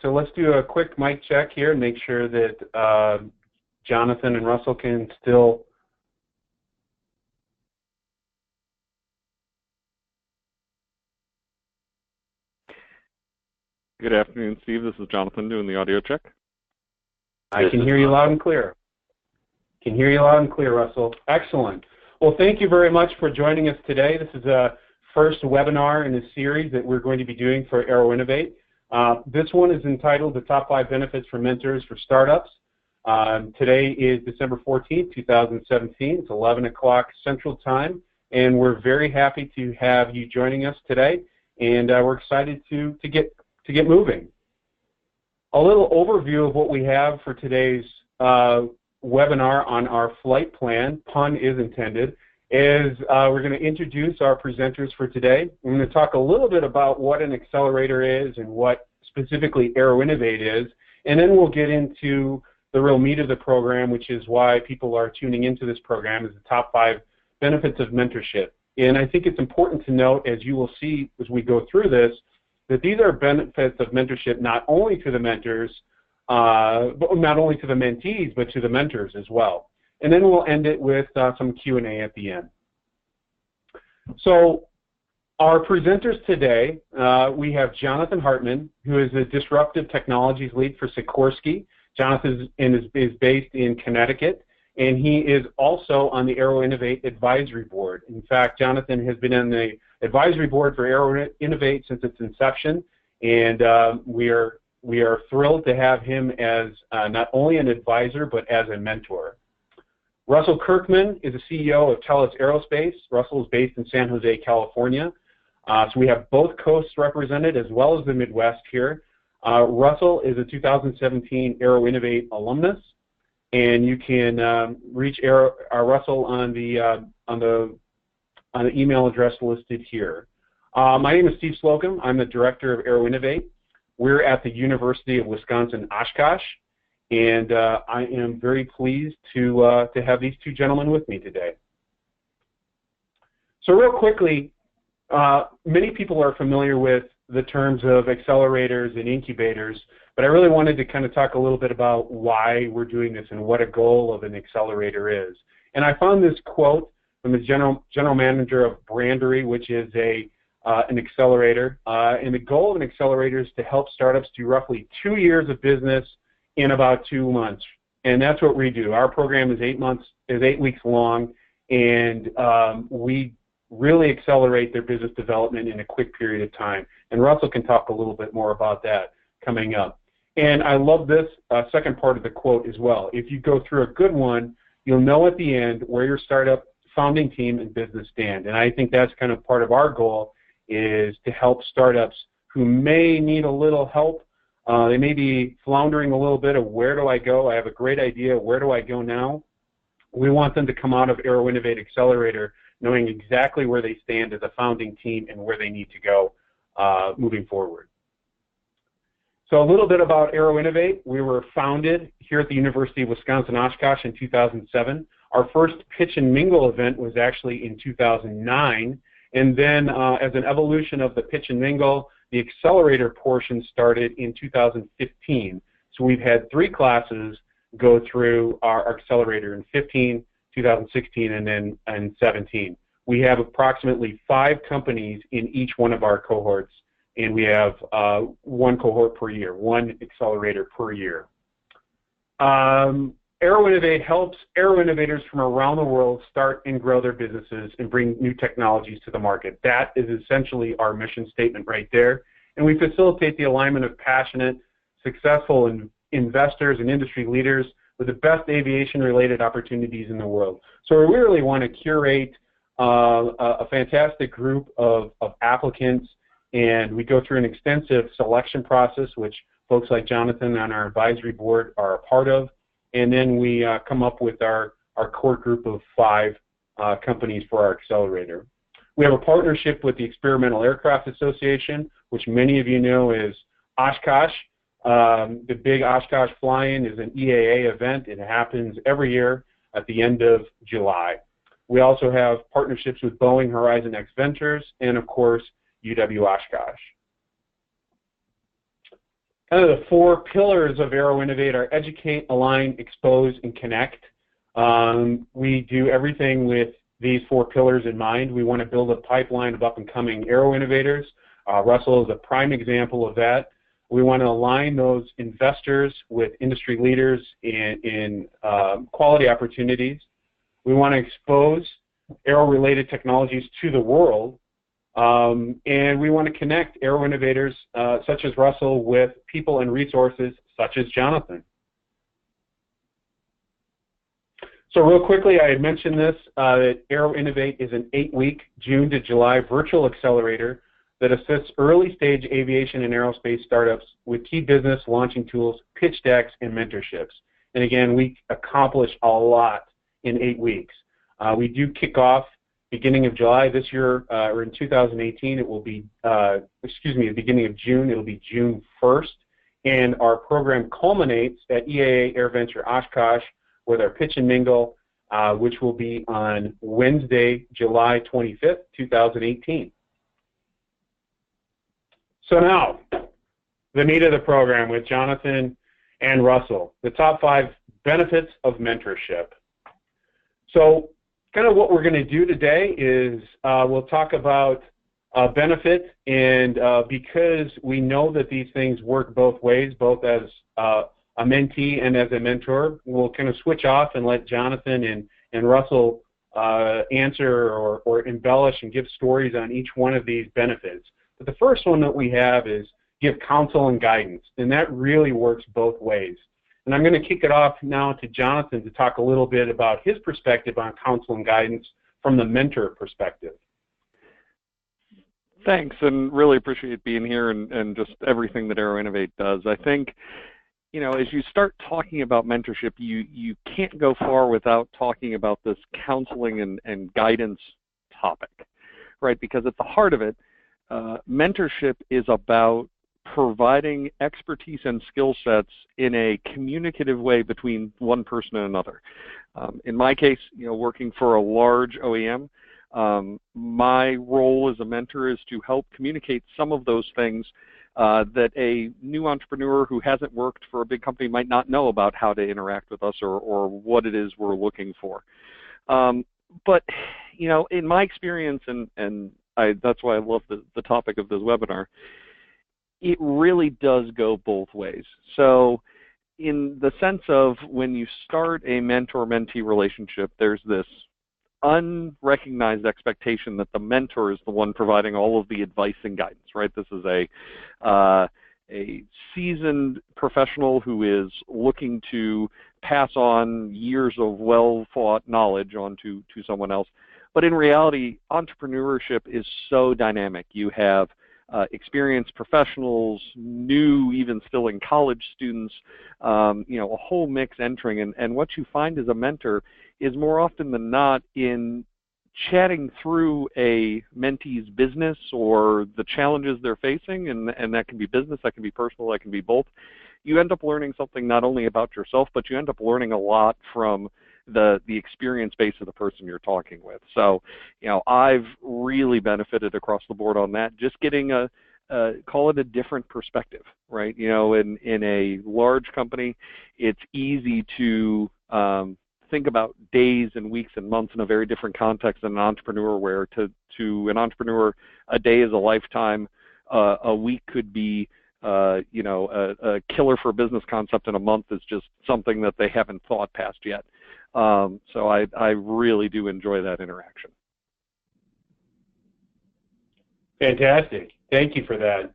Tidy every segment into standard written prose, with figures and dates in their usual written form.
So let's do a quick mic check here and make sure that Jonathan and Russell can still. Good afternoon, Steve. This is Jonathan doing the audio check. I can hear you loud and clear. Can hear you loud and clear, Russell. Excellent. Well, thank you very much for joining us today. This is a first webinar in a series that we're going to be doing for AeroInnovate. This one is entitled The Top 5 Benefits for Mentors for Startups. Today is December 14th, 2017. It's 11 o'clock Central Time, and we're very happy to have you joining us today, and we're excited to get moving. A little overview of what we have for today's webinar on our flight plan, pun is intended, is we're going to introduce our presenters for today. We're going to talk a little bit about what an accelerator is and what specifically AeroInnovate is, and then we'll get into the real meat of the program, which is why people are tuning into this program, is the top 5 benefits of mentorship. And I think it's important to note, as you will see as we go through this, that these are benefits of mentorship not only to the mentors, but not only to the mentees, but to the mentors as well. And then we'll end it with some Q&A at the end. So our presenters today, we have Jonathan Hartman, who is a Disruptive Technologies Lead for Sikorsky. Jonathan is based in Connecticut, and he is also on the AeroInnovate Advisory Board. In fact, Jonathan has been on the advisory board for AeroInnovate since its inception, and we are thrilled to have him as not only an advisor, but as a mentor. Russell Kirkman is the CEO of TELUS Aerospace. Russell is based in San Jose, California. So we have both coasts represented as well as the Midwest here. Russell is a 2017 AeroInnovate alumnus, and you can reach Russell on the email address listed here. My name is Steve Slocum. I'm the director of AeroInnovate. We're at the University of Wisconsin-Oshkosh, and I am very pleased to have these two gentlemen with me today. So real quickly, many people are familiar with the terms of accelerators and incubators, but I really wanted to kind of talk a little bit about why we're doing this and what a goal of an accelerator is. And I found this quote from the general manager of Brandery, which is an accelerator. And the goal of an accelerator is to help startups do roughly 2 years of business in about 2 months. And that's what we do. Our program is 8 weeks long, and we really accelerate their business development in a quick period of time. And Russell can talk a little bit more about that coming up. And I love this second part of the quote as well. If you go through a good one, you'll know at the end where your startup founding team and business stand. And I think that's kind of part of our goal, is to help startups who may need a little help. They may be floundering a little bit of where do I go? I have a great idea. Where do I go now? We want them to come out of AeroInnovate Accelerator knowing exactly where they stand as a founding team and where they need to go moving forward. So a little bit about AeroInnovate. We were founded here at the University of Wisconsin-Oshkosh in 2007. Our first pitch and mingle event was actually in 2009. And then as an evolution of the pitch and mingle, the accelerator portion started in 2015. So we've had 3 classes go through our accelerator in 15, 2016, and then in 17. We have approximately 5 companies in each one of our cohorts, and we have 1 cohort per year, 1 accelerator per year. AeroInnovate helps aero-innovators from around the world start and grow their businesses and bring new technologies to the market. That is essentially our mission statement right there. And we facilitate the alignment of passionate, successful investors and industry leaders with the best aviation-related opportunities in the world. So we really want to curate a fantastic group of applicants, and we go through an extensive selection process, which folks like Jonathan on our advisory board are a part of. And then we come up with our core group of 5 companies for our accelerator. We have a partnership with the Experimental Aircraft Association, which many of you know is Oshkosh. The big Oshkosh Fly-In is an EAA event. It happens every year at the end of July. We also have partnerships with Boeing Horizon X Ventures and, of course, UW Oshkosh. Kind of the 4 pillars of AeroInnovate are educate, align, expose, and connect. We do everything with these 4 pillars in mind. We want to build a pipeline of up-and-coming AeroInnovators. Russell is a prime example of that. We want to align those investors with industry leaders in quality opportunities. We want to expose aero-related technologies to the world. And we want to connect AeroInnovators such as Russell with people and resources such as Jonathan. So real quickly, I had mentioned this, that AeroInnovate is an 8-week June to July virtual accelerator that assists early-stage aviation and aerospace startups with key business launching tools, pitch decks, and mentorships. And again, we accomplish a lot in 8 weeks. We do kick off beginning of July this year, or in 2018, it will be, the beginning of June, it'll be June 1st. And our program culminates at EAA AirVenture Oshkosh with our pitch and mingle, which will be on Wednesday, July 25th, 2018. So now, the meat of the program with Jonathan and Russell, the top 5 benefits of mentorship. So kind of what we're going to do today is we'll talk about benefit, and because we know that these things work both ways, both as a mentee and as a mentor, we'll kind of switch off and let Jonathan and Russell answer or embellish and give stories on each one of these benefits. But the first one that we have is give counsel and guidance, and that really works both ways. And I'm going to kick it off now to Jonathan to talk a little bit about his perspective on counsel and guidance from the mentor perspective. Thanks, and really appreciate being here and just everything that AeroInnovate does. I think, you know, as you start talking about mentorship, you can't go far without talking about this counseling and guidance topic, right? Because at the heart of it, mentorship is about providing expertise and skill sets in a communicative way between one person and another. In my case, you know, working for a large OEM, my role as a mentor is to help communicate some of those things that a new entrepreneur who hasn't worked for a big company might not know about how to interact with us or what it is we're looking for. But, you know, in my experience, and that's why I love the topic of this webinar, it really does go both ways. So in the sense of when you start a mentor-mentee relationship, there's this unrecognized expectation that the mentor is the one providing all of the advice and guidance, right? This is a seasoned professional who is looking to pass on years of well-thought knowledge onto someone else. But in reality, entrepreneurship is so dynamic. You have experienced professionals, new, even still in college students, you know, a whole mix entering. And what you find as a mentor is more often than not in chatting through a mentee's business or the challenges they're facing, and that can be business, that can be personal, that can be both. You end up learning something not only about yourself, but you end up learning a lot from the experience base of the person you're talking with. So, you know, I've really benefited across the board on that, just getting call it a different perspective, right? You know, in a large company, it's easy to think about days and weeks and months in a very different context than an entrepreneur, where to an entrepreneur, a day is a lifetime, a week could be you know, a killer for a business concept, and a month is just something that they haven't thought past yet. So I really do enjoy that interaction. Fantastic. Thank you for that.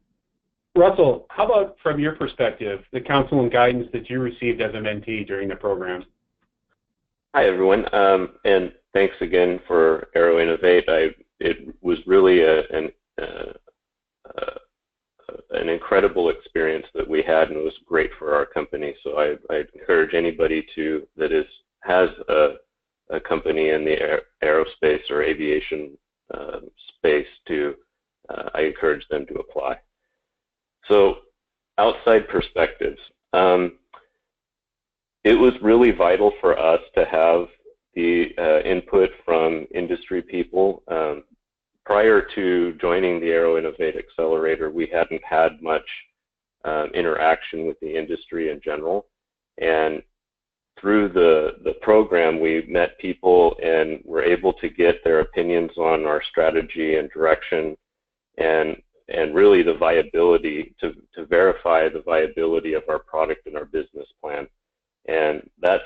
Russell, how about from your perspective, the counsel and guidance that you received as a mentee during the program? Hi, everyone, and thanks again for AeroInnovate. It was really an incredible experience that we had, and it was great for our company. So I encourage anybody that has a company in the aerospace or aviation space I encourage them to apply. So outside perspectives. It was really vital for us to have the input from industry people. Prior to joining the AeroInnovate Accelerator, we hadn't had much interaction with the industry in general. And through the program, we met people and were able to get their opinions on our strategy and direction, and really the viability, to verify the viability of our product and our business plan. And that's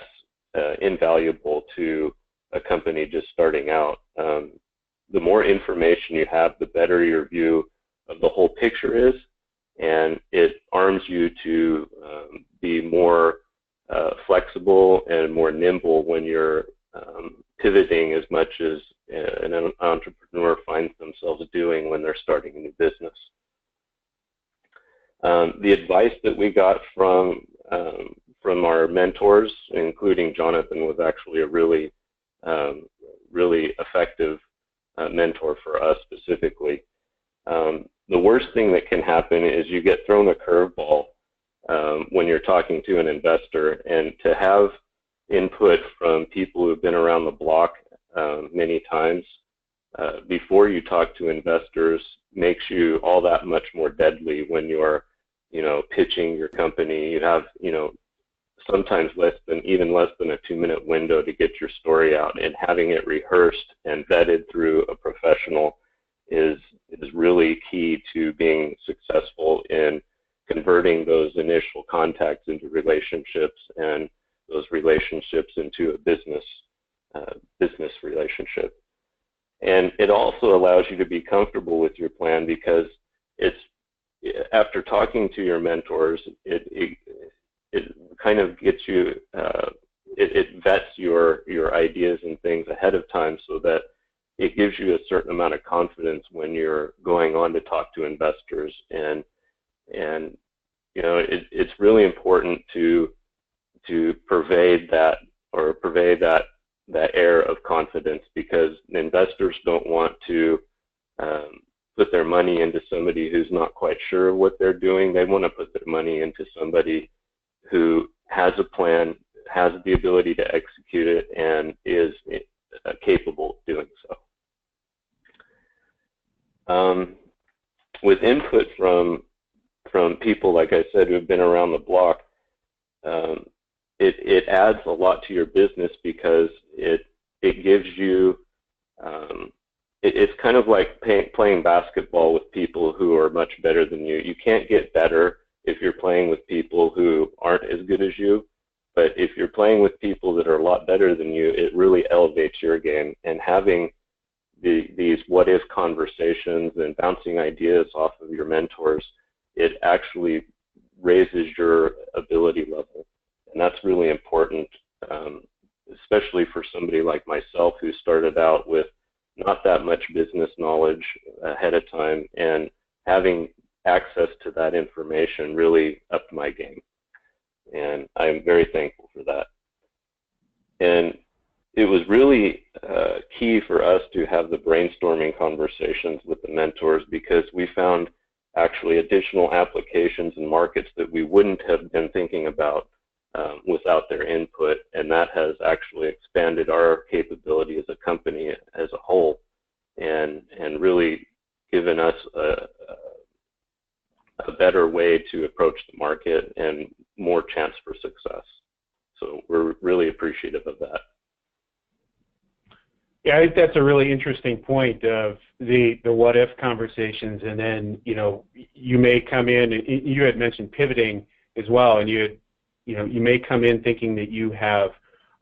invaluable to a company just starting out. The more information you have, the better your view of the whole picture is, and it arms you to be more flexible and more nimble when you're pivoting, as much as an entrepreneur finds themselves doing when they're starting a new business. The advice that we got from our mentors, including Jonathan, was actually a really effective mentor for us specifically. The worst thing that can happen is you get thrown a curveball when you're talking to an investor, and to have input from people who've been around the block many times before you talk to investors makes you all that much more deadly when you're, pitching your company. You have, sometimes even less than a 2-minute window to get your story out, and having it rehearsed and vetted through a professional is really key to being successful in converting those initial contacts into relationships, and those relationships into a business relationship. And it also allows you to be comfortable with your plan, because after talking to your mentors, it kind of gets you, it vets your ideas and things ahead of time, so that it gives you a certain amount of confidence when you're going on to talk to investors. And it's really important to pervade that air of confidence, because investors don't want to put their money into somebody who's not quite sure of what they're doing. They want to put their money into somebody who has a plan, has the ability to execute it, and is capable of doing so. With input from people, like I said, who have been around the block, it adds a lot to your business, because it gives you, it's kind of like playing basketball with people who are much better than you. You can't get better if you're playing with people who aren't as good as you, but if you're playing with people that are a lot better than you, it really elevates your game. And having these what-if conversations and bouncing ideas off of your mentors, it actually raises your ability level. And that's really important, especially for somebody like myself, who started out with not that much business knowledge ahead of time, and having access to that information really upped my game. And I'm very thankful for that. And it was really key for us to have the brainstorming conversations with the mentors, because we found actually additional applications and markets that we wouldn't have been thinking about without their input, and that has actually expanded our capability as a company as a whole, and really given us a better way to approach the market and more chance for success. So we're really appreciative of that. Yeah, I think that's a really interesting point of the what-if conversations. And then, you may come in, and you had mentioned pivoting as well, and you may come in thinking that you have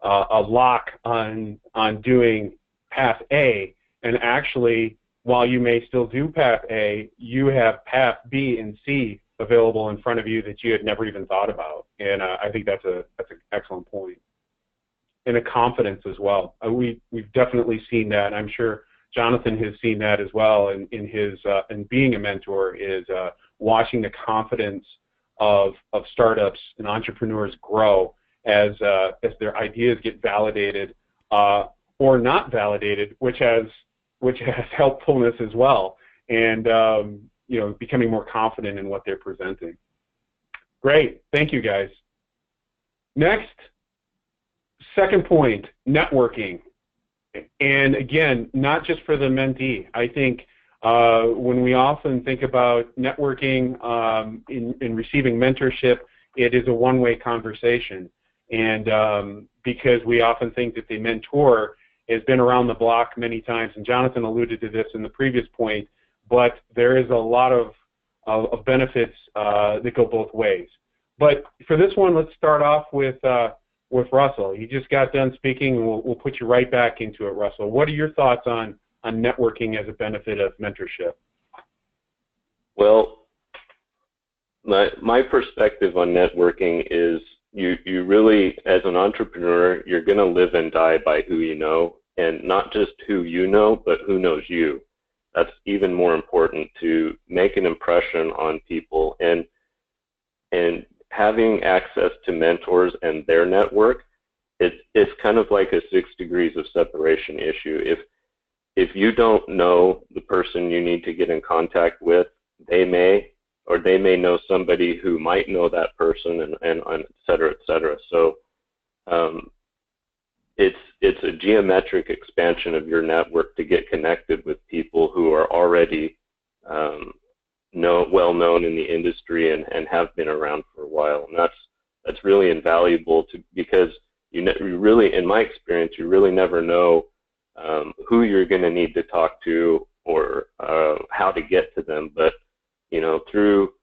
a lock on doing path A, and actually, while you may still do path A, you have path B and C available in front of you that you had never even thought about. And I think that's an excellent point. And a confidence as well. We've definitely seen that. I'm sure Jonathan has seen that as well in being a mentor, is watching the confidence of startups and entrepreneurs grow as their ideas get validated or not validated, which has helpfulness as well, and becoming more confident in what they're presenting. Great, thank you guys. Next, second point, networking. And again, not just for the mentee. I think When we often think about networking in receiving mentorship, it is a one-way conversation. And because we often think that the mentor has been around the block many times, and Jonathan alluded to this in the previous point, but there is a lot of benefits that go both ways. But for this one, let's start off with Russell. You just got done speaking, and we'll put you right back into it, Russell. What are your thoughts on networking as a benefit of mentorship? Well, my perspective on networking is you really, as an entrepreneur, you're going to live and die by who you know, and not just who you know, but who knows you. That's even more important, to make an impression on people, and having access to mentors and their network. It's kind of like a 6 degrees of separation issue. If you don't know the person you need to get in contact with, they may know somebody who might know that person, and et cetera, et cetera. So it's a geometric expansion of your network to get connected with people who are already well known in the industry and have been around for a while. And that's really invaluable, because you really, in my experience, you really never know who you're going to need to talk to, or how to get to them. But through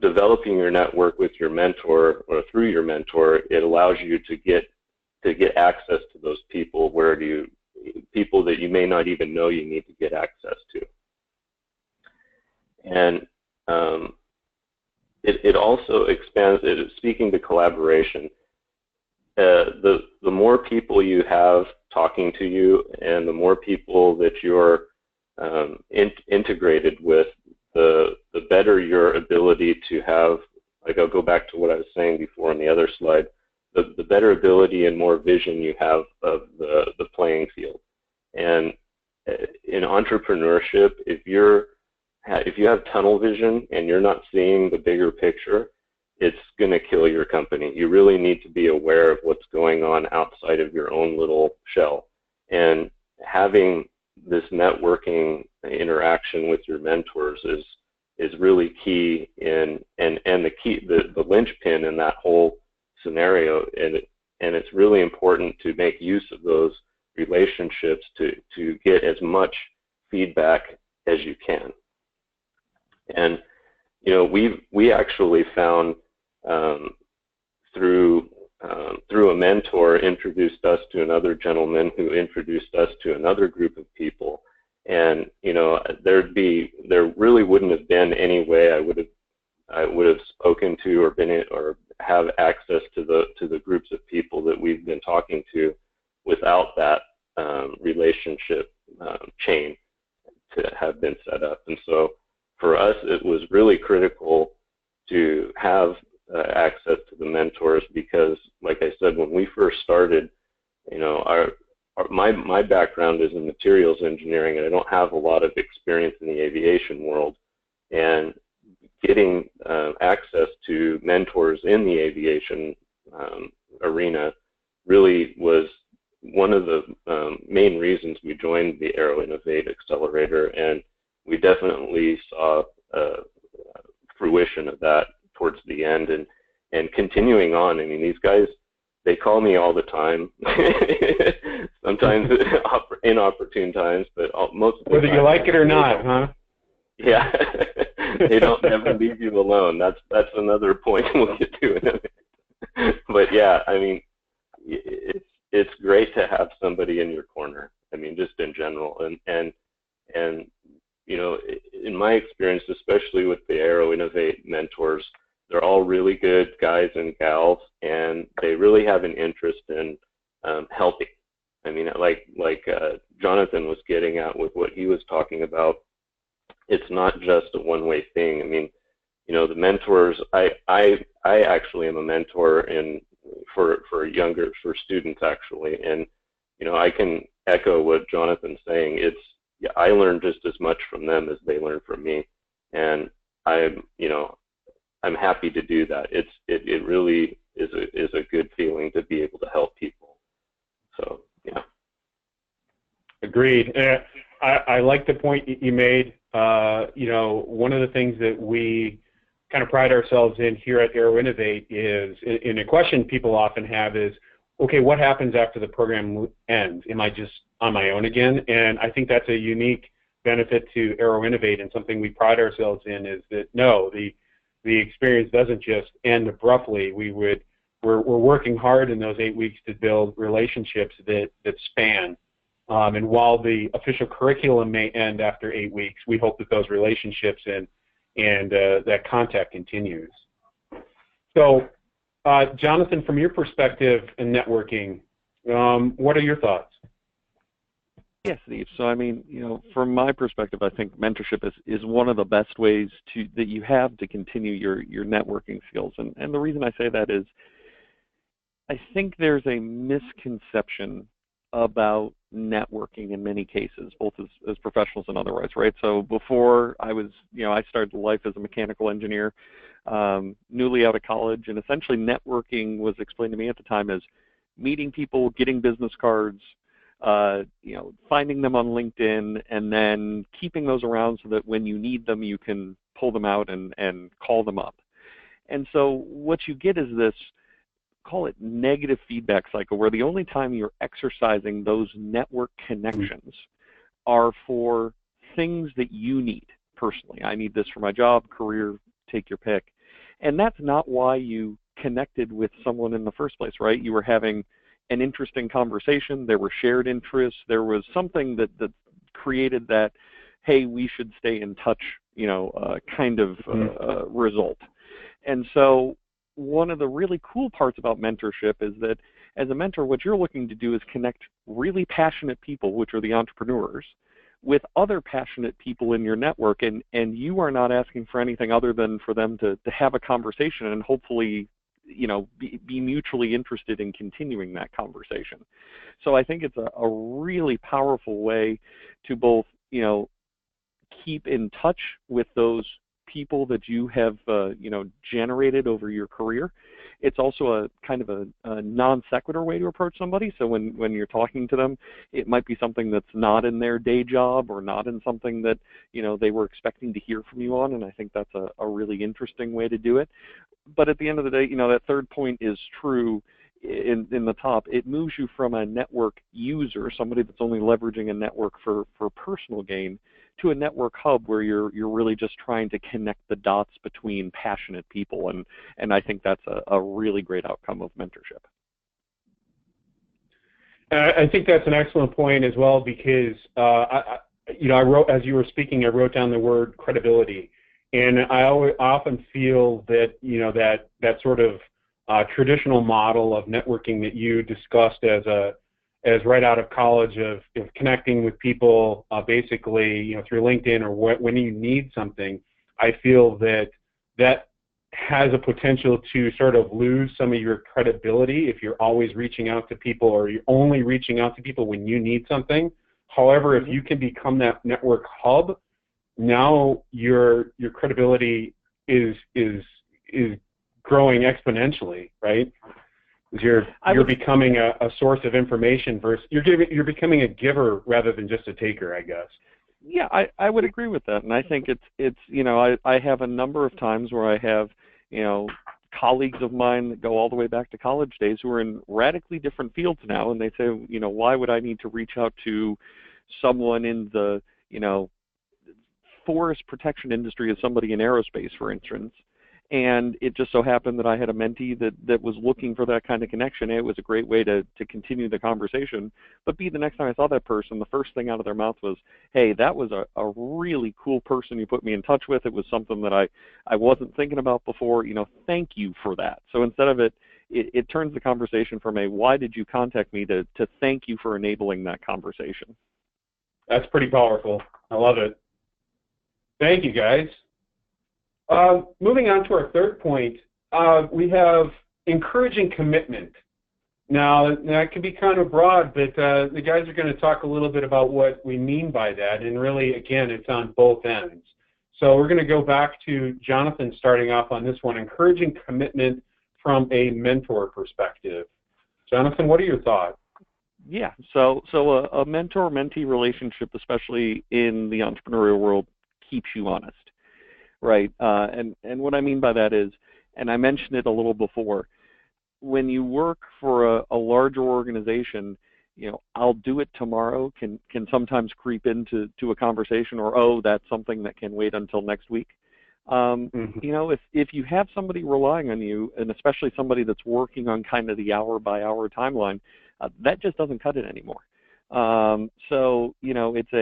developing your network with your mentor, or through your mentor, it allows you to get access to those people people that you may not even know you need to get access to. And it also expands. Speaking to collaboration, the more people you have talking to you, and the more people that you're integrated with, the better your ability to have, like, I'll go back to what I was saying before on the other slide, the better ability and more vision you have of the playing field. And in entrepreneurship, if you have tunnel vision and you're not seeing the bigger picture, it's going to kill your company. You really need to be aware of what's going on outside of your own little shell. And having this networking interaction with your mentors is really key, and the linchpin in that whole scenario. And it's really important to make use of those relationships to get as much feedback as you can. And we actually found through a mentor introduced us to another gentleman who introduced us to another group of people. And there really wouldn't have been any way I would have spoken to or have access to the groups of people that we've been talking to without that relationship chain to have been set up. And so for us, it was really critical to have access to the mentors, because, like I said, when we first started, my background is in materials engineering, and I don't have a lot of experience in the aviation world. And getting access to mentors in the aviation arena really was one of the main reasons we joined the AeroInnovate Accelerator, and we definitely saw fruition of that towards the end, and continuing on. I mean, these guys, they call me all the time, sometimes inopportune times, but most of the whether time, you like it or not, huh? Yeah, they don't ever leave you alone. That's another point we'll get to in a minute. But yeah, I mean, it's great to have somebody in your corner. I mean, just in general, and in my experience, especially with the AeroInnovate mentors, they're all really good guys and gals, and they really have an interest in helping. I mean, like Jonathan was getting at with what he was talking about, it's not just a one-way thing. I mean, the mentors, I actually am a mentor for students, actually, and I can echo what Jonathan's saying. I learn just as much from them as they learn from me, and I'm happy to do that. It really is a good feeling to be able to help people. So yeah. Agreed. I like the point you made. You know, one of the things that we kind of pride ourselves in here at AeroInnovate is, in a question people often have is, okay, what happens after the program ends? Am I just on my own again? And I think that's a unique benefit to AeroInnovate, and something we pride ourselves in is that no, the experience doesn't just end abruptly. We're working hard in those 8 weeks to build relationships that span. And while the official curriculum may end after 8 weeks, we hope that those relationships and that contact continues. So, Jonathan, from your perspective in networking, what are your thoughts? Yes, Steve. So, I mean, you know, from my perspective, I think mentorship is one of the best ways that you have to continue your networking skills. And the reason I say that is, I think there's a misconception about networking in many cases, both as professionals and otherwise, right? So before I was, you know, I started life as a mechanical engineer, newly out of college, and essentially networking was explained to me at the time as meeting people, getting business cards, you know, finding them on LinkedIn, and then keeping those around so that when you need them, you can pull them out and call them up. And so what you get is this, call it negative feedback cycle, where the only time you're exercising those network connections are for things that you need personally. I need this for my job, career, take your pick. And that's not why you connected with someone in the first place, right? You were having an interesting conversation, there were shared interests, there was something that created that, hey, we should stay in touch, you know, kind of result. And so one of the really cool parts about mentorship is that as a mentor, what you're looking to do is connect really passionate people, which are the entrepreneurs, with other passionate people in your network, and you are not asking for anything other than for them to have a conversation and hopefully, you know, be mutually interested in continuing that conversation. So I think it's a really powerful way to both, you know, keep in touch with those people that you have, you know, generated over your career. It's also a kind of a non sequitur way to approach somebody. So when you're talking to them, it might be something that's not in their day job or not in something that, you know, they were expecting to hear from you on. And I think that's a really interesting way to do it. But at the end of the day, you know, that third point is true in the top. It moves you from a network user, somebody that's only leveraging a network for personal gain, to a network hub where you're really just trying to connect the dots between passionate people, and I think that's a really great outcome of mentorship. I think that's an excellent point as well, because you know, I wrote, as you were speaking, I wrote down the word credibility, and I often feel that, you know, that sort of traditional model of networking that you discussed as right out of college of connecting with people basically, you know, through LinkedIn or when you need something, I feel that has a potential to sort of lose some of your credibility if you're always reaching out to people, or you're only reaching out to people when you need something. However, if you can become that network hub, now your credibility is growing exponentially, right? You're becoming a source of information versus you're becoming a giver rather than just a taker, I guess. Yeah, I would agree with that, and I think it's you know, I have a number of times where I have, you know, colleagues of mine that go all the way back to college days who are in radically different fields now, and they say, you know, why would I need to reach out to someone in the, you know, forest protection industry as somebody in aerospace, for instance? And it just so happened that I had a mentee that was looking for that kind of connection. It was a great way to continue the conversation. But B, the next time I saw that person, the first thing out of their mouth was, hey, that was a really cool person you put me in touch with. It was something that I wasn't thinking about before. You know, thank you for that. So instead of it turns the conversation from a why did you contact me to thank you for enabling that conversation. That's pretty powerful. I love it. Thank you, guys. Moving on to our third point, we have encouraging commitment. Now, that can be kind of broad, but the guys are going to talk a little bit about what we mean by that, and really, again, it's on both ends. So we're going to go back to Jonathan starting off on this one, encouraging commitment from a mentor perspective. Jonathan, what are your thoughts? Yeah, so a mentor-mentee relationship, especially in the entrepreneurial world, keeps you honest, right? And what I mean by that is, and I mentioned it a little before, when you work for a larger organization, I'll do it tomorrow can sometimes creep into a conversation, or, oh, that's something that can wait until next week. If you have somebody relying on you, and especially somebody that's working on kind of the hour-by-hour timeline, that just doesn't cut it anymore. So it's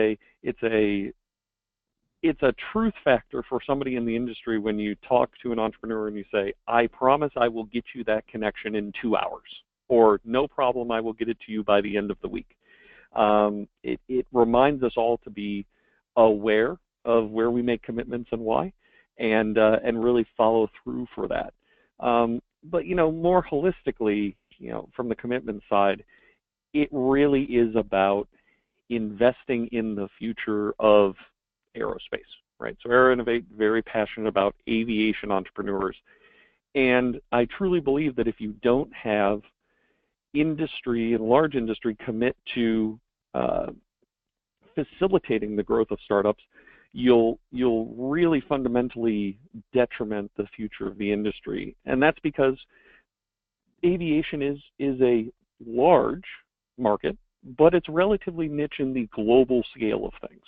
a truth factor for somebody in the industry when you talk to an entrepreneur and you say, I promise I will get you that connection in 2 hours, or no problem, I will get it to you by the end of the week. It reminds us all to be aware of where we make commitments and why, and really follow through for that. But more holistically, from the commitment side, it really is about investing in the future of aerospace, right? So AeroInnovate, very passionate about aviation entrepreneurs. And I truly believe that if you don't have industry and large industry commit to facilitating the growth of startups, you'll really fundamentally detriment the future of the industry. And that's because aviation is a large market, but it's relatively niche in the global scale of things,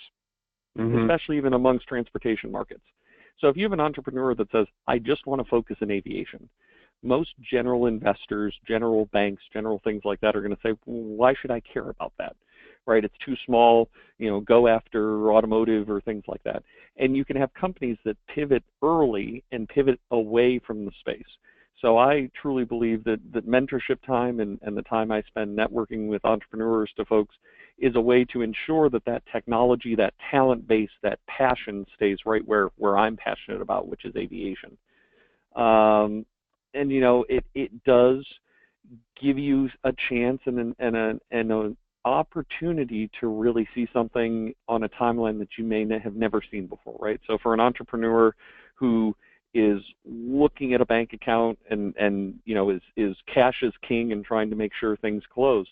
especially even amongst transportation markets. So if you have an entrepreneur that says, I just want to focus in aviation, most general investors, general banks, general things like that are going to say, well, why should I care about that? Right? It's too small, go after automotive or things like that. And you can have companies that pivot early and pivot away from the space. So I truly believe that mentorship time and the time I spend networking with entrepreneurs to folks is a way to ensure that technology, that talent base, that passion stays right where I'm passionate about, which is aviation. And it does give you a chance and an opportunity to really see something on a timeline that you may have never seen before, right? So for an entrepreneur who is looking at a bank account and is cash is king and trying to make sure things close,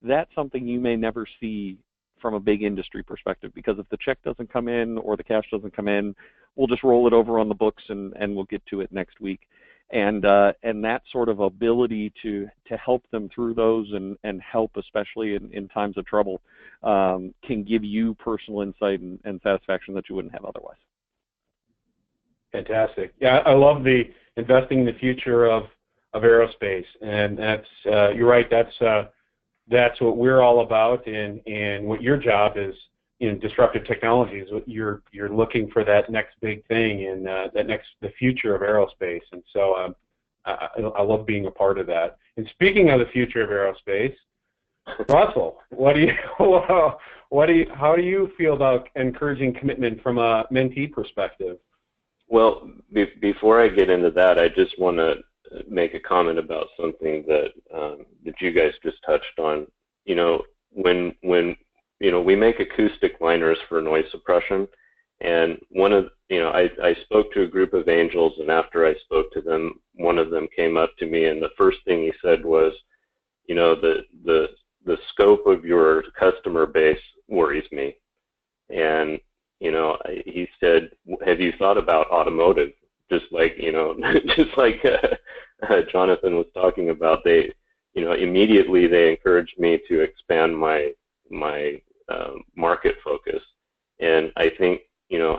that's something you may never see from a big industry perspective, because if the check doesn't come in or the cash doesn't come in, we'll just roll it over on the books and we'll get to it next week. And that sort of ability to help them through those and help, especially in times of trouble, can give you personal insight and satisfaction that you wouldn't have otherwise. Fantastic. Yeah, I love the investing in the future of aerospace, and that's you're right. That's what we're all about, and what your job is in disruptive technologies. You're looking for that next big thing and the future of aerospace, and so I love being a part of that. And speaking of the future of aerospace, Russell, how do you feel about encouraging commitment from a mentee perspective? Well, before I get into that, I just want to make a comment about something that you guys just touched on. When we make acoustic liners for noise suppression, and I spoke to a group of angels, and after I spoke to them, one of them came up to me, and the first thing he said was, the scope of your customer base worries me. And he said, have you thought about automotive? Just like Jonathan was talking about, immediately they encouraged me to expand my market focus. And I think,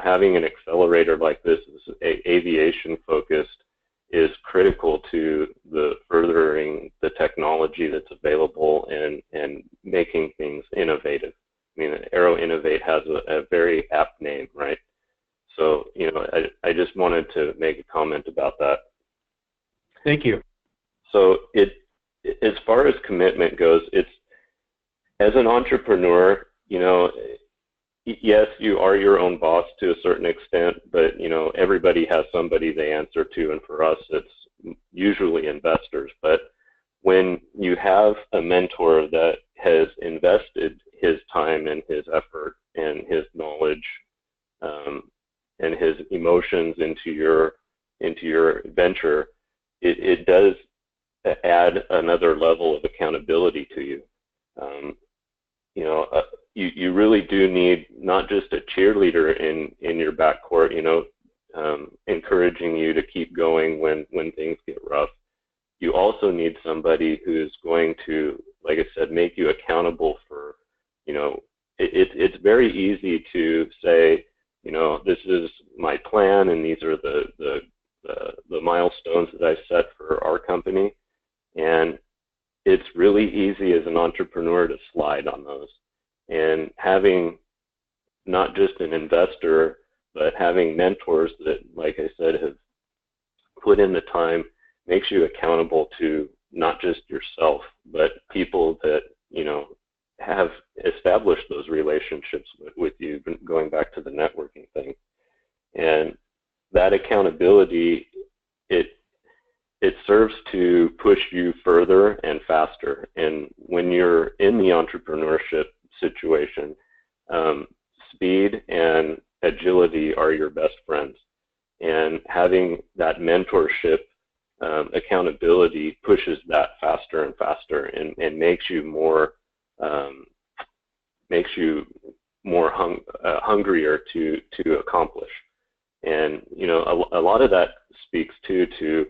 having an accelerator like this is aviation focused is critical to the furthering the technology that's available and making things innovative. I mean, AeroInnovate has a very apt name, right? So, I just wanted to make a comment about that. Thank you. So as far as commitment goes, it's, as an entrepreneur, yes, you are your own boss to a certain extent, but, everybody has somebody they answer to, and for us, it's usually investors. But when you have a mentor that has invested his time and his effort and his knowledge and his emotions into your venture, it does add another level of accountability to you. You know, you really do need not just a cheerleader in your backcourt, you know, encouraging you to keep going when things get rough. You also need somebody who's going to, like I said, make you accountable for, you know, it's very easy to say, you know, this is my plan and these are the milestones that I set for our company. And it's really easy as an entrepreneur to slide on those. And having not just an investor, but having mentors that, like I said, have put in the time makes you accountable to not just yourself, but people that, you know, have established those relationships with you, going back to the networking thing. And that accountability, it serves to push you further and faster. And when you're in the entrepreneurship situation, speed and agility are your best friends. And having that mentorship accountability pushes that faster and faster, and makes you more hungrier to accomplish. And you know, a lot of that speaks to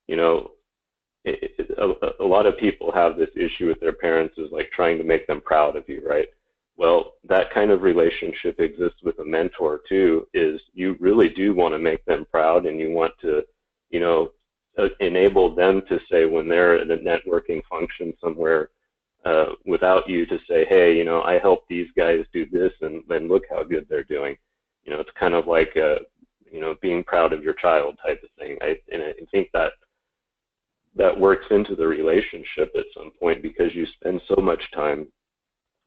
you know, a lot of people have this issue with their parents, is like trying to make them proud of you, right? Well, that kind of relationship exists with a mentor too, is you really do want to make them proud, and you want to, you know, enable them to say when they're at a networking function somewhere without you to say, hey, you know, I helped these guys do this, and then look how good they're doing. You know, it's kind of like, you know, being proud of your child type of thing. And I think that works into the relationship at some point, because you spend so much time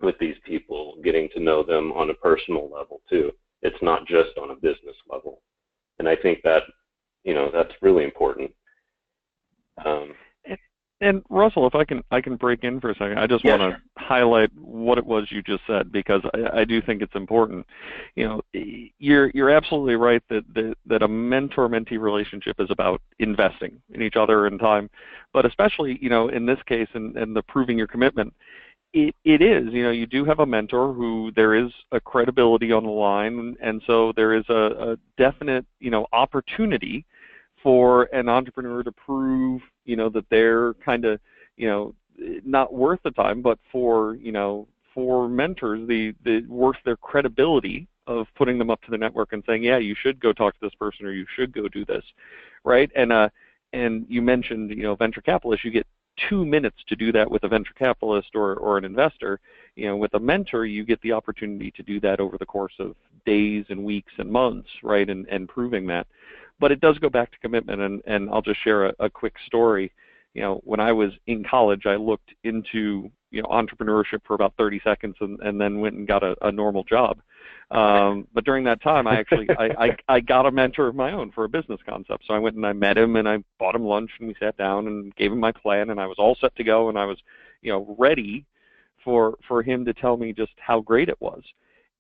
with these people, getting to know them on a personal level too. It's not just on a business level. And I think that, you know, that's really important. And Russell, if I can break in for a second, I just want to highlight what it was you just said, because I do think it's important. You know, you're absolutely right that a mentor-mentee relationship is about investing in each other in time, but especially, you know, in this case, and the proving your commitment, it is, you know, you do have a mentor who there is a credibility on the line, and so there is a definite, you know, opportunity for an entrepreneur to prove, you know, that they're kind of, you know, not worth the time, but for, you know, for mentors, the worth their credibility of putting them up to the network and saying, yeah, you should go talk to this person, or you should go do this, right? And you mentioned, you know, venture capitalists, you get 2 minutes to do that with a venture capitalist or an investor. You know, with a mentor, you get the opportunity to do that over the course of days and weeks and months, right, and proving that. But it does go back to commitment, and I'll just share a quick story. You know, when I was in college, I looked into, you know, entrepreneurship for about 30 seconds and then went and got a normal job. But during that time, I actually I got a mentor of my own for a business concept. So I went and I met him, and I bought him lunch, and we sat down and gave him my plan, and I was all set to go, and I was, you know, ready for him to tell me just how great it was.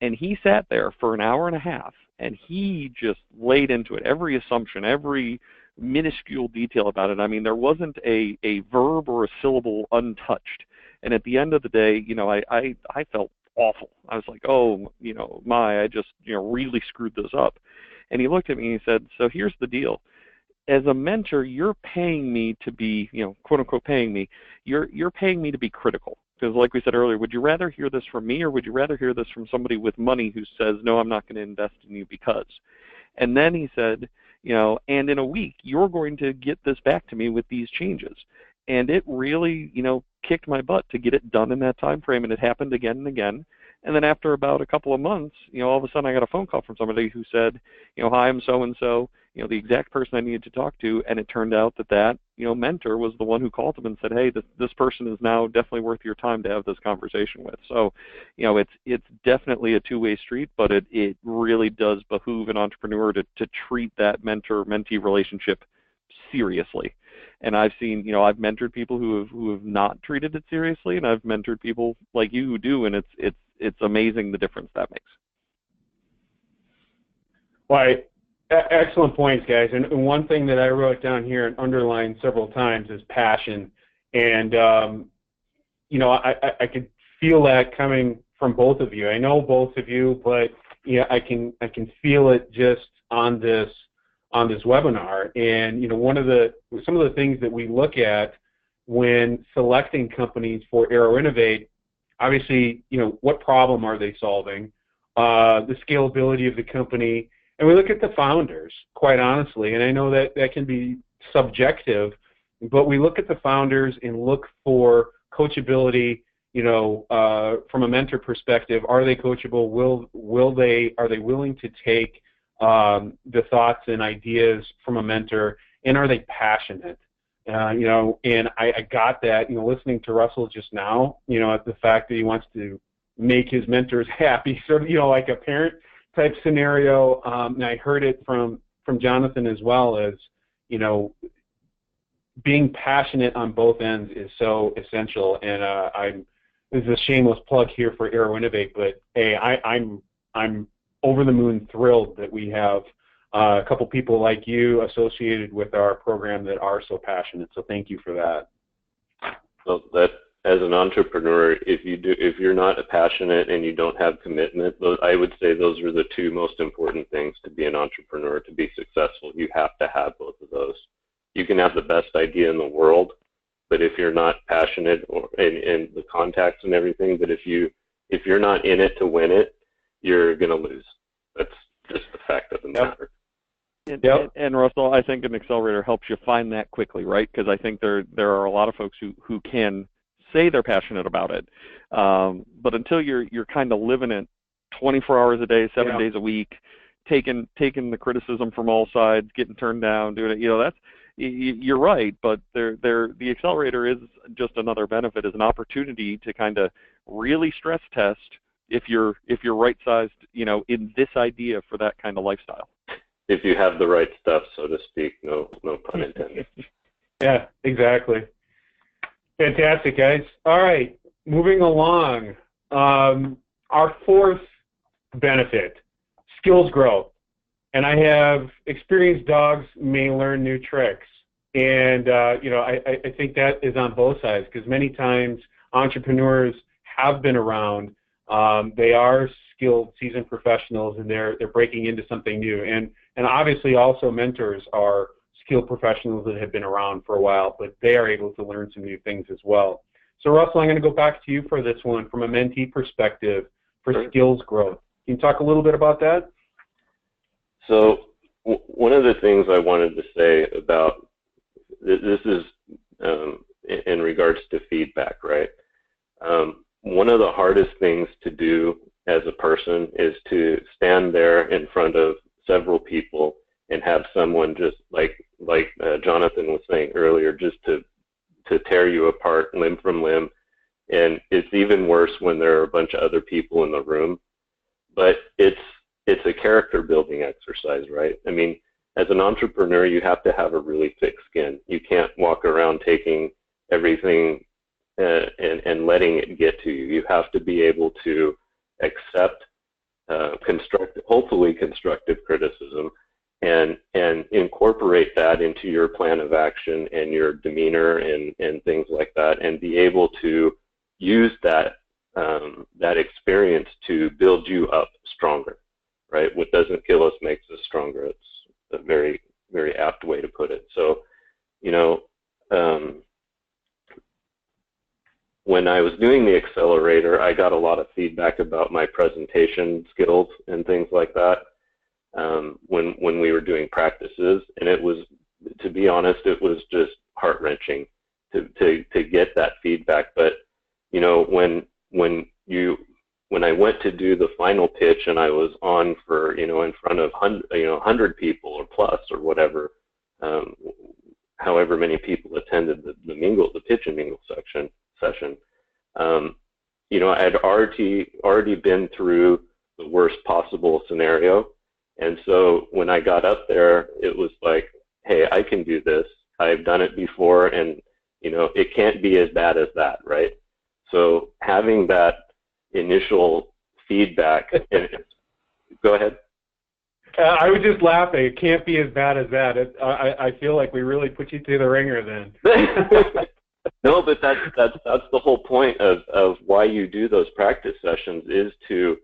And he sat there for an hour and a half, and he just laid into it, every assumption, every minuscule detail about it. I mean, there wasn't a verb or a syllable untouched. And at the end of the day, you know, I felt awful. I was like, oh, you know, I just, you know, really screwed this up. And he looked at me and he said, so here's the deal. As a mentor, you're paying me to be, you know, quote unquote paying me, you're paying me to be critical. Because like we said earlier, would you rather hear this from me, or would you rather hear this from somebody with money who says, no, I'm not going to invest in you because? And then he said, you know, and in a week, you're going to get this back to me with these changes. And it really, you know, kicked my butt to get it done in that time frame, and it happened again and again. And then after about a couple of months, you know, all of a sudden I got a phone call from somebody who said, you know, hi, I'm so-and-so, you know, the exact person I needed to talk to. And it turned out that, you know, mentor was the one who called them and said, hey, this person is now definitely worth your time to have this conversation with. So, you know, it's definitely a two-way street, but it really does behoove an entrepreneur to treat that mentor-mentee relationship seriously. And I've seen, you know, I've mentored people who have not treated it seriously, and I've mentored people like you who do, and it's amazing the difference that makes. Well, excellent points, guys. And one thing that I wrote down here and underlined several times is passion. And you know, I could feel that coming from both of you. I know both of you, but yeah, I can feel it just on this webinar. And some of the things that we look at when selecting companies for AeroInnovate, obviously, what problem are they solving, the scalability of the company, and we look at the founders, quite honestly. And I know that can be subjective, but we look at the founders and look for coachability. From a mentor perspective, are they coachable? Are they willing to take the thoughts and ideas from a mentor, and are they passionate? And I got that, listening to Russell just now, at the fact that he wants to make his mentors happy, sort of, like a parent type scenario. And I heard it from Jonathan as well, as, being passionate on both ends is so essential. And this is a shameless plug here for AeroInnovate, but hey, I'm over the moon thrilled that we have a couple people like you associated with our program that are so passionate. So thank you for that. So that, as an entrepreneur, if you're not passionate and you don't have commitment, I would say those are the two most important things to be an entrepreneur, to be successful. You have to have both of those. You can have the best idea in the world, but if you're not passionate and the contacts and everything, but if you're not in it to win it, you're going to lose. That's just the fact of the matter. And Russell, I think an accelerator helps you find that quickly, right? Because I think there are a lot of folks who can say they're passionate about it, but until you're kind of living it 24 hours a day, 7 days a week, taking the criticism from all sides, getting turned down, doing it, that's. You're right, but the accelerator is just another benefit, is an opportunity to kind of really stress test if you're right sized, in this idea for that kind of lifestyle. If you have the right stuff, so to speak, no pun intended. Yeah, exactly. Fantastic, guys. All right, moving along. Our fourth benefit, skills growth. And I have experienced dogs may learn new tricks. And, I think that is on both sides, because many times entrepreneurs have been around. They are skilled, seasoned professionals, and they're breaking into something new. And obviously also mentors are skilled professionals that have been around for a while, but they are able to learn some new things as well. So, Russell, I'm going to go back to you for this one from a mentee perspective for skills growth. Can you talk a little bit about that? So one of the things I wanted to say about this is in regards to feedback, right? One of the hardest things to do as a person is to stand there in front of several people and have someone just like Jonathan was saying earlier, just to tear you apart limb from limb. And it's even worse when there are a bunch of other people in the room. But it's a character building exercise, right? I mean, as an entrepreneur, you have to have a really thick skin. You can't walk around taking everything and letting it get to you. You have to be able to accept hopefully constructive criticism, and incorporate that into your plan of action and your demeanor and things like that, and be able to use that experience to build you up stronger. Right? What doesn't kill us makes us stronger. It's a very, very apt way to put it. So, when I was doing the accelerator, I got a lot of feedback about my presentation skills and things like that when we were doing practices, and it was, to be honest, it was just heart-wrenching to get that feedback. But when I went to do the final pitch and I was on for, in front of 100 people or plus or whatever, however many people attended the pitch and mingle session, I had already been through the worst possible scenario. And so when I got up there, it was like, hey, I can do this. I've done it before, and, it can't be as bad as that, right? So having that initial feedback, and go ahead. I was just laughing. It can't be as bad as that. I feel like we really put you through the ringer then. No, but that's the whole point of why you do those practice sessions, is to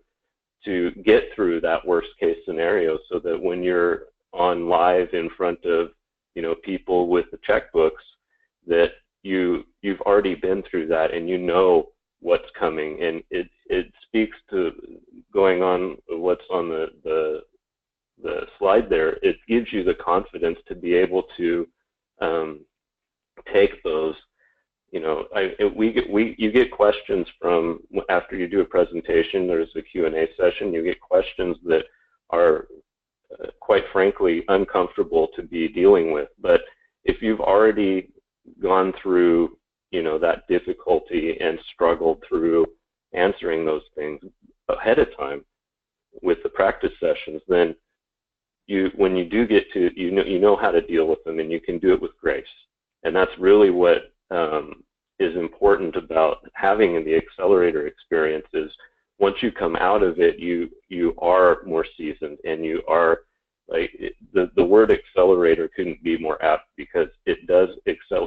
get through that worst case scenario, so that when you're on live in front of, you know, people with the checkbooks, that you've already been through that and you know what's coming. And it speaks to, going on what's on the slide there, it gives you the confidence to be able to take those. You know, you get questions from, after you do a presentation, there's a Q&A session, you get questions that are quite frankly uncomfortable to be dealing with. But if you've already gone through, you know, that difficulty and struggled through answering those things ahead of time with the practice sessions, then when you do get to, you know how to deal with them, and you can do it with grace. And that's really what is important about having the Accelerator experience. Is once you come out of it, you are more seasoned, and you are, like, the word accelerator couldn't be more apt, because it does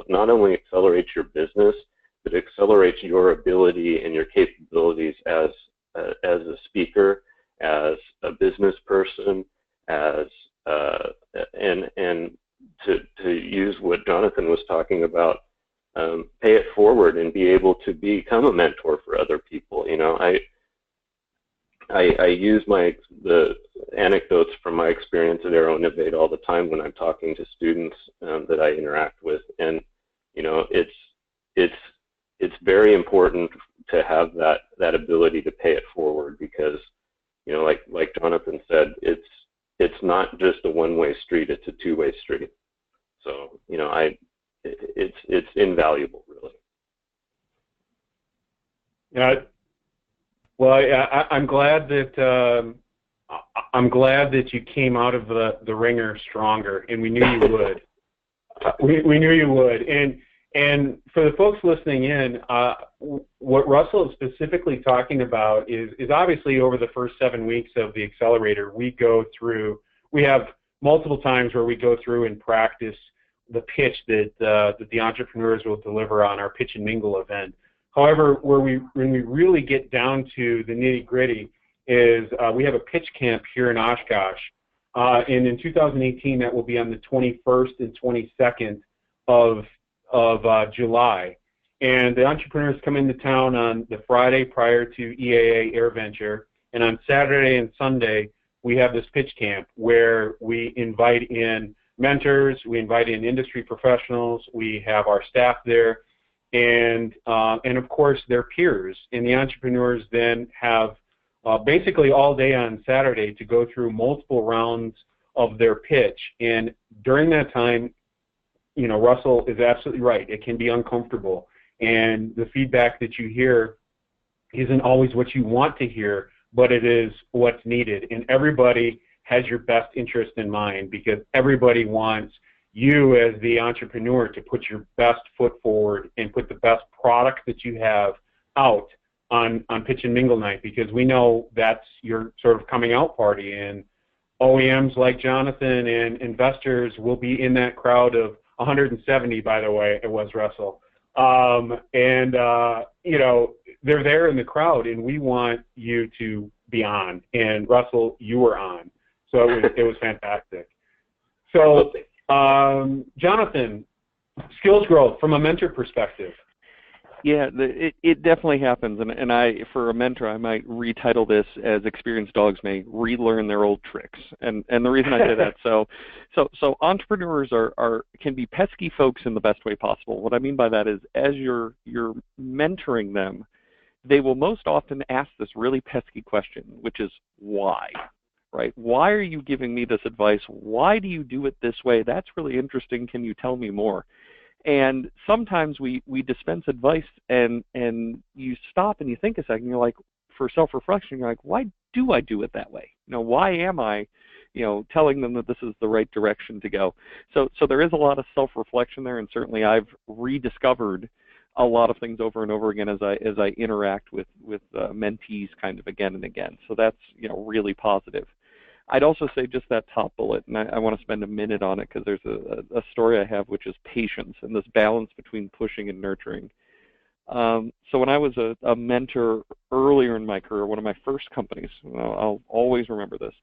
not only accelerates your business, but accelerates your ability and your capabilities as a speaker, as a business person, as and to use what Jonathan was talking about, pay it forward and be able to become a mentor for other people. You know, I use the anecdotes from my experience at AeroInnovate all the time when I'm talking to students that I interact with, and you know, it's very important to have that ability to pay it forward, because, you know, like Jonathan said, it's not just a one-way street; it's a two-way street. So, you know, it's invaluable, really. Yeah. Well, I'm glad that you came out of the ringer stronger, and we knew you would. We knew you would. And for the folks listening in, what Russell is specifically talking about is obviously over the first 7 weeks of the Accelerator, we have multiple times where we go through and practice the pitch that the entrepreneurs will deliver on our Pitch and Mingle event. However, when we really get down to the nitty-gritty is we have a pitch camp here in Oshkosh, and in 2018 that will be on the 21st and 22nd of July. And the entrepreneurs come into town on the Friday prior to EAA AirVenture, and on Saturday and Sunday we have this pitch camp where we invite in mentors, we invite in industry professionals, we have our staff there, and of course their peers. And the entrepreneurs then have basically all day on Saturday to go through multiple rounds of their pitch. And during that time, you know, Russell is absolutely right. It can be uncomfortable, and the feedback that you hear isn't always what you want to hear, but it is what's needed. And everybody has your best interest in mind, because everybody wants you as the entrepreneur to put your best foot forward and put the best product that you have out on Pitch and Mingle night, because we know that's your sort of coming out party, and OEMs like Jonathan and investors will be in that crowd of 170, by the way, it was Russell. You know, they're there in the crowd, and we want you to be on. And Russell, you were on. So it was fantastic. So, Jonathan, skills growth from a mentor perspective. Yeah, it definitely happens, and for a mentor, I might retitle this as "Experienced Dogs May Relearn Their Old Tricks." And the reason I say that, so entrepreneurs can be pesky folks in the best way possible. What I mean by that is, as you're mentoring them, they will most often ask this really pesky question, which is why. Right? Why are you giving me this advice? Why do you do it this way? That's really interesting. Can you tell me more? And sometimes we dispense advice, and you stop and you think a second. You're like, for self-reflection, you're like, why do I do it that way? You know, why am I, you know, telling them that this is the right direction to go? So there is a lot of self-reflection there, and certainly I've rediscovered a lot of things over and over again as I interact with mentees kind of again and again. So that's, you know, really positive. I'd also say just that top bullet, and I want to spend a minute on it because there's a story I have, which is patience and this balance between pushing and nurturing. So when I was a mentor earlier in my career, one of my first companies, I'll always remember this,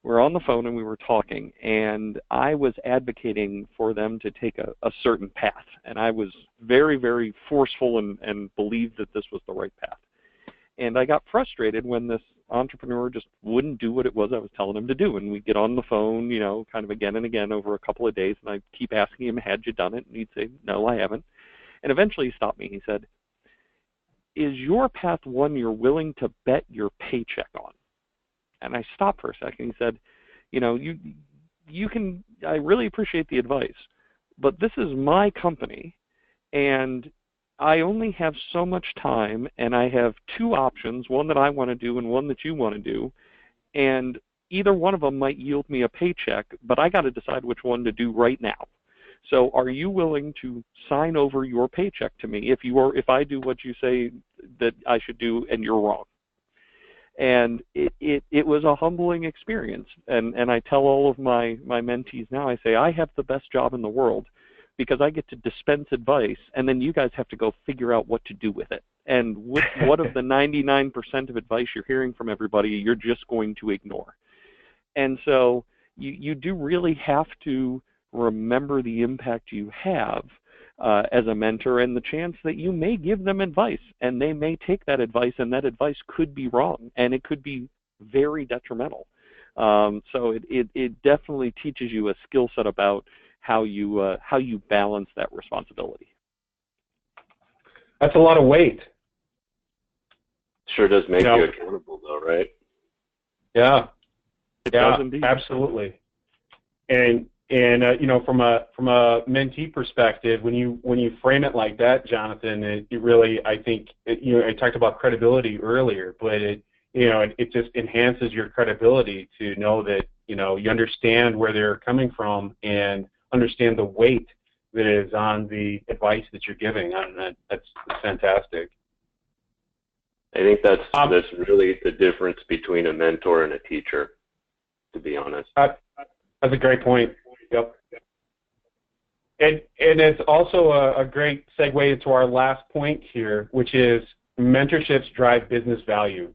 we were on the phone and we were talking, and I was advocating for them to take a certain path, and I was very, very forceful and believed that this was the right path. And I got frustrated when this entrepreneur just wouldn't do what it was I was telling him to do. And we'd get on the phone, you know, kind of again and again over a couple of days, and I'd keep asking him, had you done it? And he'd say, no, I haven't. And eventually he stopped me. He said, is your path one you're willing to bet your paycheck on? And I stopped for a second. He said, you know, you can, I really appreciate the advice, but this is my company, and I only have so much time, and I have two options, one that I want to do and one that you want to do, and either one of them might yield me a paycheck, but I got to decide which one to do right now. So are you willing to sign over your paycheck to me if I do what you say that I should do and you're wrong? And it was a humbling experience. And I tell all of my mentees now, I say, I have the best job in the world because I get to dispense advice, and then you guys have to go figure out what to do with it. And what of the 99% of advice you're hearing from everybody, you're just going to ignore. And so you do really have to remember the impact you have as a mentor, and the chance that you may give them advice, and they may take that advice, and that advice could be wrong, and it could be very detrimental. So it definitely teaches you a skill set about how you balance that responsibility. That's a lot of weight. Sure does make you accountable, though, right? Yeah. It does indeed. Absolutely. And you know, from a mentee perspective, when you frame it like that, Jonathan, it really, I think, you know, I talked about credibility earlier, but it just enhances your credibility to know that, you know, you understand where they're coming from and understand the weight that is on the advice that you're giving. That's fantastic. I think that's really the difference between a mentor and a teacher, to be honest. That's a great point. Yep. And it's also a great segue into our last point here, which is mentorships drive business value.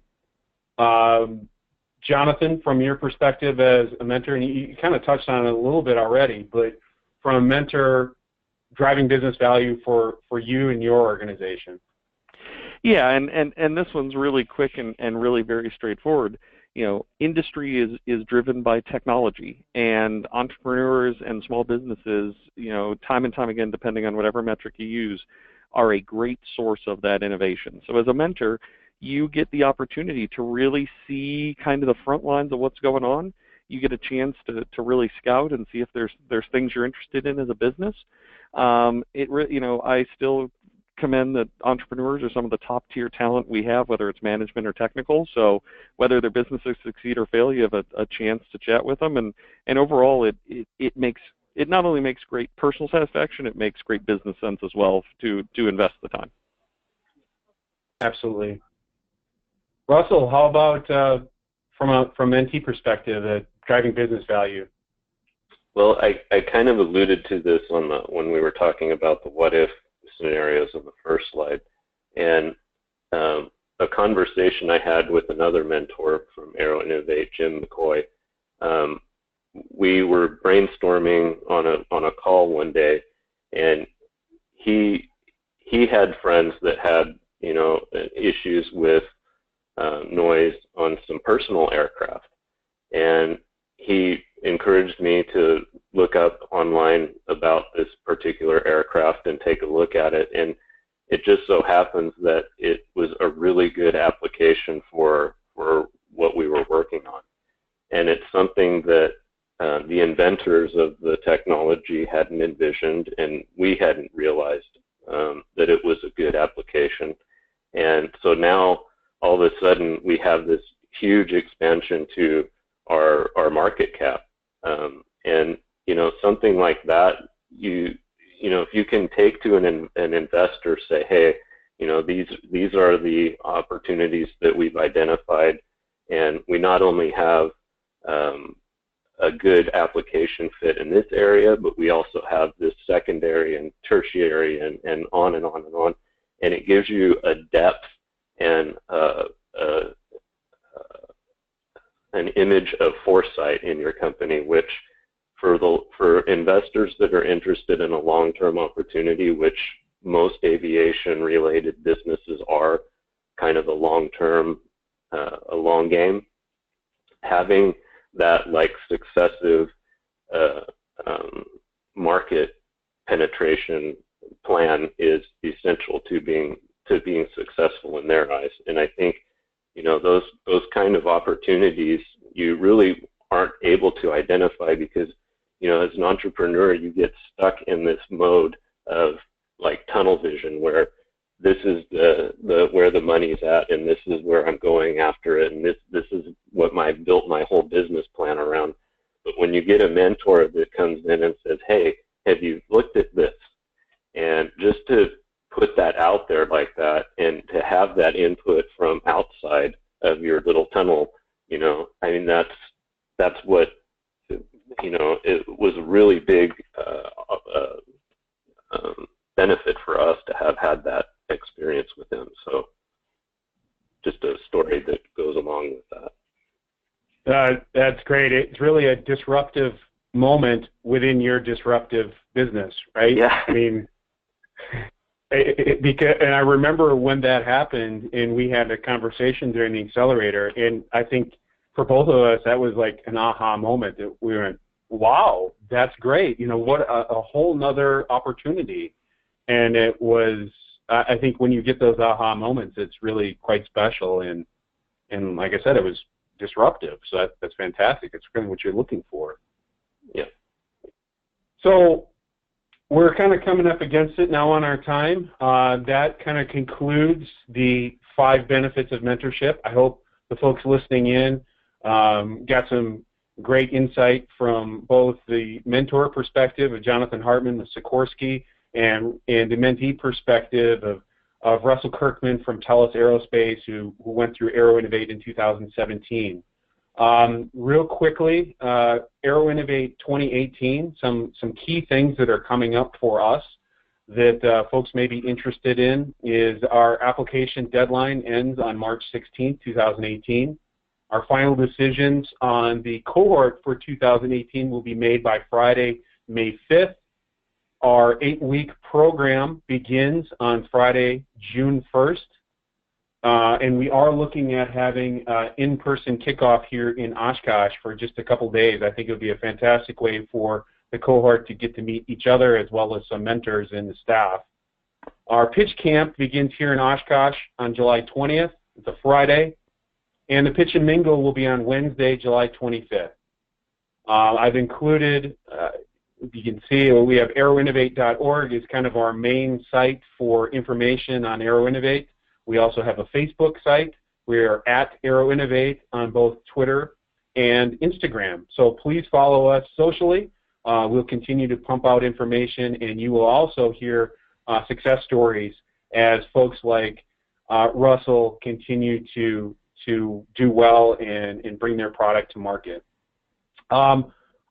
Jonathan, from your perspective as a mentor, and you kind of touched on it a little bit already, but from a mentor driving business value for you and your organization. Yeah, and this one's really quick and really very straightforward. You know, industry is driven by technology, and entrepreneurs and small businesses, you know, time and time again, depending on whatever metric you use, are a great source of that innovation. So as a mentor, you get the opportunity to really see kind of the front lines of what's going on. You get a chance to really scout and see if there's things you're interested in as a business. You know, I still commend that entrepreneurs are some of the top tier talent we have, whether it's management or technical. So whether their businesses succeed or fail, you have a chance to chat with them, and overall it not only makes great personal satisfaction, it makes great business sense as well to invest the time. Absolutely. Russell, how about from mentee perspective, driving business value? Well, I kind of alluded to this when we were talking about the what if scenarios on the first slide, and a conversation I had with another mentor from AeroInnovate, Jim McCoy. We were brainstorming on a call one day, and he had friends that had, you know, issues with noise on some personal aircraft, and he encouraged me to look up online about this particular aircraft and take a look at it, and it just so happens that it was a really good application for what we were working on, and it's something that the inventors of the technology hadn't envisioned, and we hadn't realized that it was a good application. And so now all of a sudden we have this huge expansion to our market cap. And you know, something like that, you know, if you can take to an investor, say, hey, you know, these are the opportunities that we've identified, and we not only have a good application fit in this area, but we also have this secondary and tertiary and on and on and on. And it gives you a depth and an image of foresight in your company, which for investors that are interested in a long-term opportunity, which most aviation-related businesses are kind of a long-term, a long game, having that like successive market penetration plan is essential to being successful in their eyes. And I think, you know, those kind of opportunities you really aren't able to identify because, you know, as an entrepreneur, you get stuck in this mode of like tunnel vision where this is where the money's at, and this is where I'm going after it, and this is what I built my whole business plan around. But when you get a mentor that comes in and says, hey, have you looked at this? And just to put that out there like that and to have that input from outside of your little tunnel, you know, I mean, that's what, you know, it was a really big benefit for us to have had that experience with him. So just a story that goes along with that. That's great. It's really a disruptive moment within your disruptive business, right? Yeah. I mean, and I remember when that happened, and we had a conversation during the Accelerator, and I think for both of us, that was like an aha moment that we went, wow, that's great. You know, what a whole nother opportunity. And it was, I think when you get those aha moments, it's really quite special. And like I said, it was disruptive. So that's fantastic. It's really what you're looking for. Yeah. So we're kind of coming up against it now on our time. That kind of concludes the 5 benefits of mentorship. I hope the folks listening in got some great insight from both the mentor perspective of Jonathan Hartman of Sikorsky and the mentee perspective of Russell Kirkman from TELUS Aerospace, who went through AeroInnovate in 2017. Real quickly, AeroInnovate 2018, some key things that are coming up for us that folks may be interested in is our application deadline ends on March 16, 2018. Our final decisions on the cohort for 2018 will be made by Friday, May 5th. Our 8-week program begins on Friday, June 1st. And we are looking at having in-person kickoff here in Oshkosh for just a couple days. I think it would be a fantastic way for the cohort to get to meet each other as well as some mentors and the staff. Our pitch camp begins here in Oshkosh on July 20th. It's a Friday. And the pitch and mingle will be on Wednesday, July 25th. I've included, you can see, we have AeroInnovate.org is kind of our main site for information on AeroInnovate. We also have a Facebook site. We are at AeroInnovate on both Twitter and Instagram. So please follow us socially. We'll continue to pump out information, and you will also hear success stories as folks like Russell continue to do well and bring their product to market. Are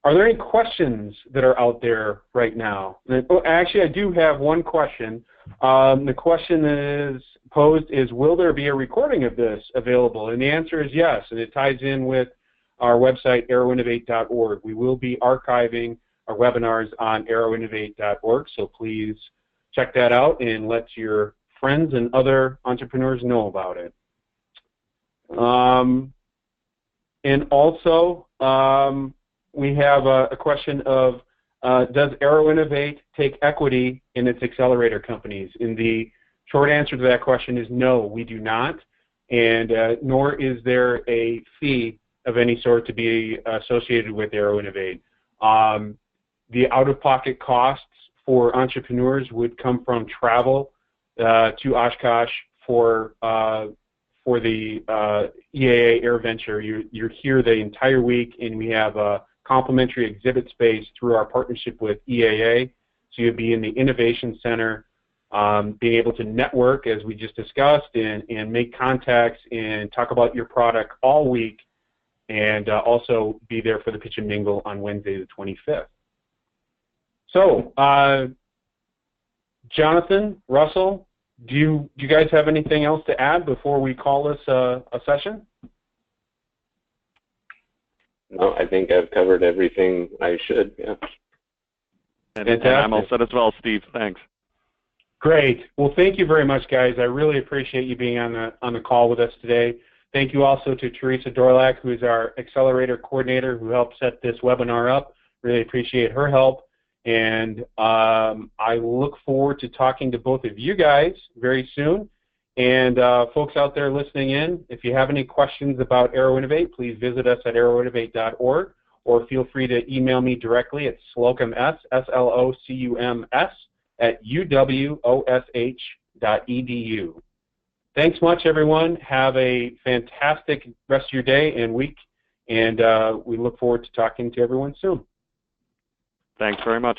there any questions that are out there right now? Actually, I do have one question. The question is posed is, will there be a recording of this available? And the answer is yes, and it ties in with our website, AeroInnovate.org. We will be archiving our webinars on AeroInnovate.org, so please check that out and let your friends and other entrepreneurs know about it. And also, we have a question of, does AeroInnovate take equity in its accelerator companies? And the short answer to that question is no, we do not, and nor is there a fee of any sort to be associated with AeroInnovate. The out-of-pocket costs for entrepreneurs would come from travel to Oshkosh for the EAA AirVenture. You're here the entire week, and we have a complimentary exhibit space through our partnership with EAA. So you'll be in the Innovation Center, being able to network, as we just discussed, and make contacts and talk about your product all week. and also be there for the pitch and mingle on Wednesday the 25th. So, Jonathan, Russell, do you guys have anything else to add before we call this a session? No, I think I've covered everything I should, yeah. And I'm all set as well, Steve. Thanks. Great. Well, thank you very much, guys. I really appreciate you being on the call with us today. Thank you also to Teresa Dorlak, who is our Accelerator coordinator, who helped set this webinar up. Really appreciate her help. And I look forward to talking to both of you guys very soon. And folks out there listening in, if you have any questions about AeroInnovate, please visit us at aeroinnovate.org, or feel free to email me directly at slocums, S-L-O-C-U-M-S, at uwosh.edu. Thanks much, everyone. Have a fantastic rest of your day and week, and we look forward to talking to everyone soon. Thanks very much.